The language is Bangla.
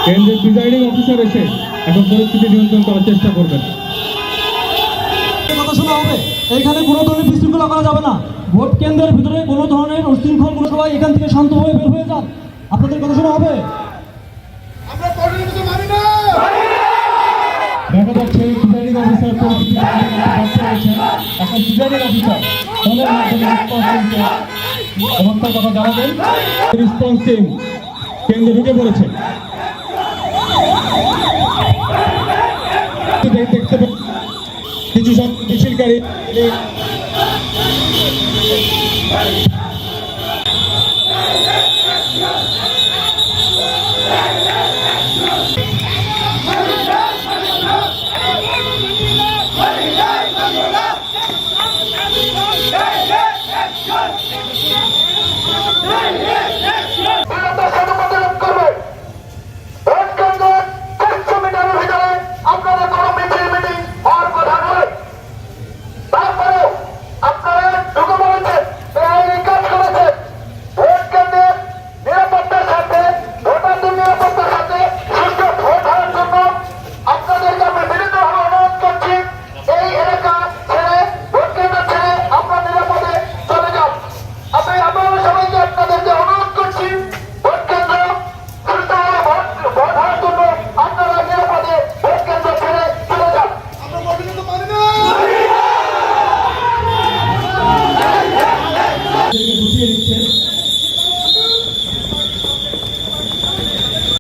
কেন্দ্রের প্রিজাইডিং অফিসার এসে এখন পরিস্থিতি নিয়ন্ত্রণ করার চেষ্টা করবেন। কথা শোনা হবে, এখানে কোনো ধরনের বিশৃঙ্খলা করা যাবে না। ভোট কেন্দ্রের ভিতরে কোনো ধরনের উশৃঙ্খল কোনো সবাই এখান থেকে শান্তভাবে বের হয়ে যান। আপনাদের কথা শোনা হবে। দেখা যাচ্ছে প্রিজাইডিং অফিসার পরিস্থিতি এখন প্রিজাইডিং অফিসার ফোনের মাধ্যমে অবস্থার কথা জানাবেন। রেসপন্স টিম কেন্দ্রে ঢুকে পড়েছে। দেখতে কিছু সব মিছিলকারী Hey!